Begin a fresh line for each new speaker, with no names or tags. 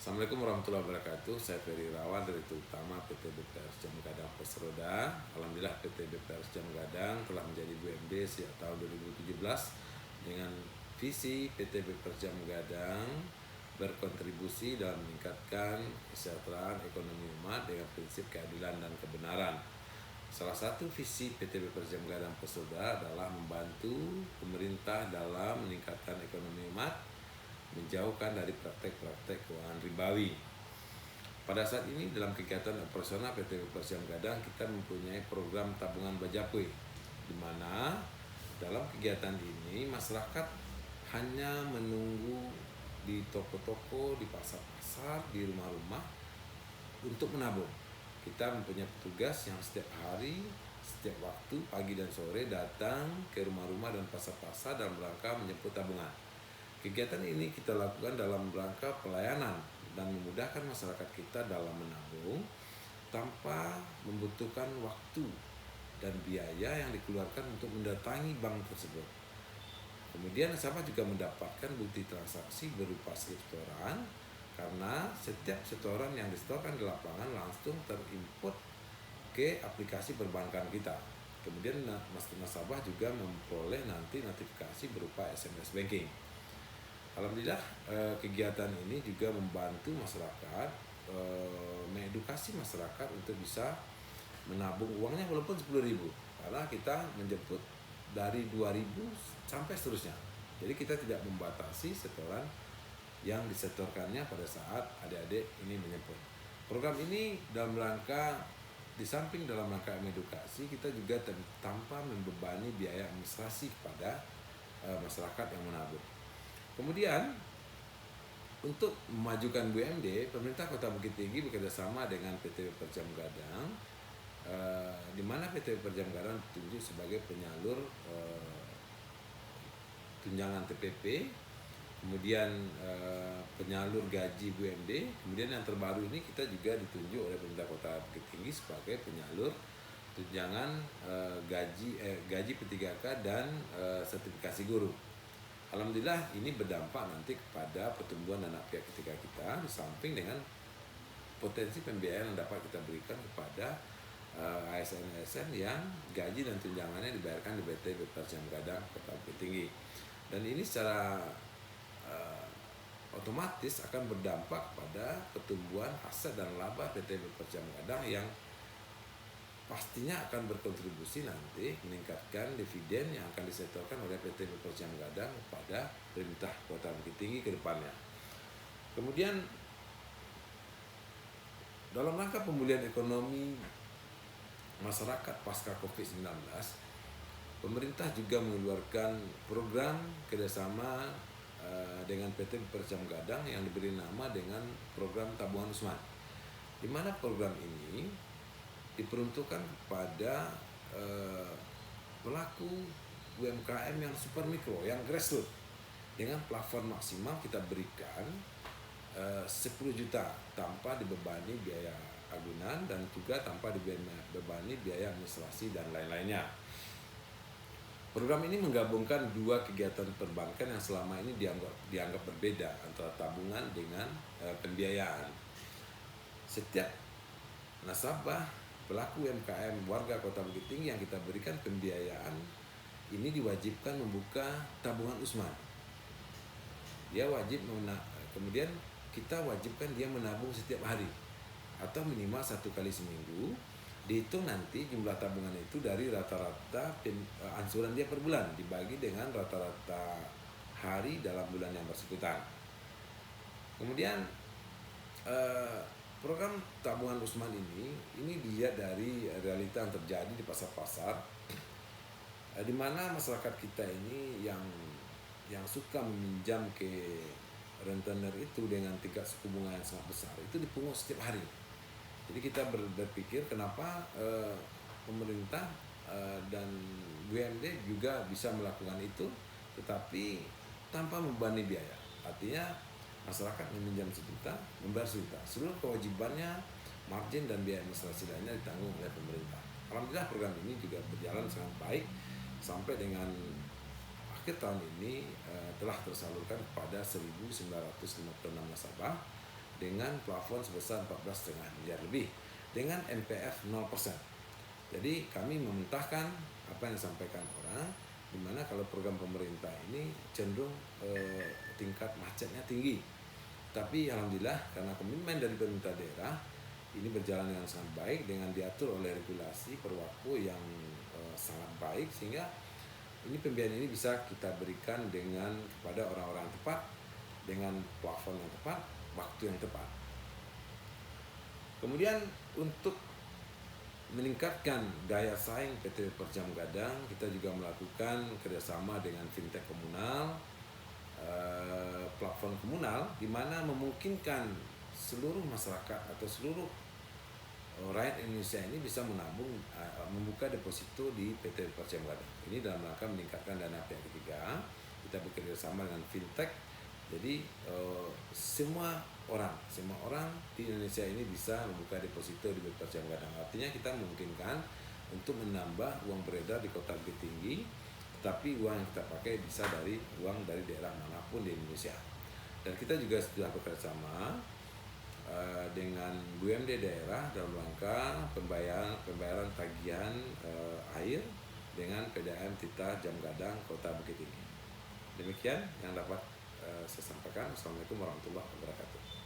Assalamualaikum warahmatullahi wabarakatuh. Saya Ferry Irawan, Direktur Utama PT BPRS Jam Gadang Pos Roda. Alhamdulillah PT BPRS Jam Gadang telah menjadi BUMD sejak tahun 2017 dengan visi PT BPRS Jam Gadang berkontribusi dalam meningkatkan kesejahteraan ekonomi umat dengan prinsip keadilan dan kebenaran. Salah satu visi PT BPRS Jam Gadang Pos Roda adalah membantu pemerintah dalam meningkatkan ekonomi umat, menjauhkan dari praktek-praktek keuangan ribawi. Pada saat ini dalam kegiatan operasional PT BPRS Jam Gadang kita mempunyai program tabungan bajapui, di mana dalam kegiatan ini masyarakat hanya menunggu di toko-toko, di pasar-pasar, di rumah-rumah untuk menabung. Kita mempunyai petugas yang setiap hari, setiap waktu, pagi dan sore datang ke rumah-rumah dan pasar-pasar dalam rangka menjemput tabungan. Kegiatan ini kita lakukan dalam rangka pelayanan dan memudahkan masyarakat kita dalam menabung tanpa membutuhkan waktu dan biaya yang dikeluarkan untuk mendatangi bank tersebut. Kemudian nasabah juga mendapatkan bukti transaksi berupa slip setoran, karena setiap setoran yang disetorkan di lapangan langsung terinput ke aplikasi perbankan kita. Kemudian nasabah juga memperoleh nanti notifikasi berupa SMS banking. Alhamdulillah kegiatan ini juga membantu masyarakat, mengedukasi masyarakat untuk bisa menabung uangnya walaupun 10.000, karena kita menjemput dari 2.000 sampai seterusnya. Jadi kita tidak membatasi setoran yang disetorkannya pada saat adik-adik ini menjemput. Program ini dalam rangka, di samping dalam rangka mengedukasi, kita juga tanpa membebani biaya administrasi kepada masyarakat yang menabung. Kemudian untuk memajukan BUMD, pemerintah Kota Bukit Tinggi bekerjasama dengan PT BPRS Jam Gadang, di mana PT BPRS Jam Gadang ditunjuk sebagai penyalur tunjangan TPP, kemudian penyalur gaji BUMD, kemudian yang terbaru ini kita juga ditunjuk oleh pemerintah Kota Bukit Tinggi sebagai penyalur tunjangan gaji P3K dan sertifikasi guru. Alhamdulillah ini berdampak nanti kepada pertumbuhan dana pihak ketiga kita, di samping dengan potensi pembiayaan yang dapat kita berikan kepada ASN-ASN yang gaji dan tunjangannya dibayarkan di PT BPRS Jam Gadang Kota Bukit Tinggi. Dan ini secara otomatis akan berdampak pada pertumbuhan aset dan laba PT BPRS Jam Gadang yang pastinya akan berkontribusi nanti meningkatkan dividen yang akan disetorkan oleh PT BPRS Jam Gadang kepada pemerintah Kota Bukit Tinggi ke depannya. Kemudian dalam rangka pemulihan ekonomi masyarakat pasca COVID-19, pemerintah juga mengeluarkan program kerjasama dengan PT BPRS Jam Gadang yang diberi nama dengan program Tabungan Usman, di mana program ini diperuntukkan kepada pelaku UMKM yang super mikro, yang grassroots, dengan plafon maksimal kita berikan 10 juta tanpa dibebani biaya agunan dan juga tanpa dibebani biaya administrasi dan lain-lainnya. Program ini menggabungkan dua kegiatan perbankan yang selama ini dianggap berbeda, antara tabungan dengan pembiayaan. Setiap nasabah pelaku UMKM warga Kota Bukit Tinggi yang kita berikan pembiayaan ini diwajibkan membuka tabungan Usman. Dia wajib kemudian kita wajibkan dia menabung setiap hari atau minimal 1 kali seminggu. Dihitung nanti jumlah tabungan itu dari rata-rata ansuran dia per bulan dibagi dengan rata-rata hari dalam bulan yang bersangkutan. Kemudian program tabungan Usman ini dilihat dari realita yang terjadi di pasar-pasar, di mana masyarakat kita ini yang suka meminjam ke rentenir itu dengan tingkat suku bunga yang sangat besar, itu dipungut setiap hari. Jadi kita berpikir kenapa pemerintah dan BUMD juga bisa melakukan itu, tetapi tanpa membebani biaya. Artinya masyarakat meminjam 1 juta, membayar 1 juta. Seluruh kewajibannya, margin dan biaya administrasi lainnya ditanggung oleh pemerintah. Alhamdulillah program ini juga berjalan sangat baik sampai dengan akhir tahun ini telah tersalurkan kepada 1.956 nasabah dengan plafon sebesar 14,5 miliar lebih dengan MPF 0%. Jadi kami mementahkan apa yang disampaikan orang, di mana kalau program pemerintah ini cenderung tingkat macetnya tinggi. Tapi alhamdulillah karena komitmen dari pemerintah daerah ini berjalan dengan sangat baik dengan diatur oleh regulasi Perwaktu yang sangat baik, sehingga ini pembiayaan ini bisa kita berikan dengan kepada orang-orang tepat, dengan plafon yang tepat, waktu yang tepat. Kemudian untuk meningkatkan daya saing PT Per Jam Gadang, kita juga melakukan kerjasama dengan fintech komunal, platform komunal, di mana memungkinkan seluruh masyarakat atau seluruh rakyat Indonesia ini bisa menabung, membuka deposito di PT Per Jam Gadang. Ini dalam rangka meningkatkan dana pihak ketiga. Kita bekerja sama dengan fintech. Jadi semua orang di Indonesia ini bisa membuka deposito di PT Per Jam Gadang. Artinya kita memungkinkan untuk menambah uang beredar di Kota Bukit Tinggi, tapi uang yang kita pakai bisa dari uang dari daerah manapun di Indonesia. Dan kita juga sudah bekerja sama dengan BUMD daerah dalam rangka pembayaran tagihan air dengan PDAM Tita Jam Gadang Kota Bukit Tinggi. Demikian yang dapat saya sampaikan. Assalamualaikum warahmatullahi wabarakatuh.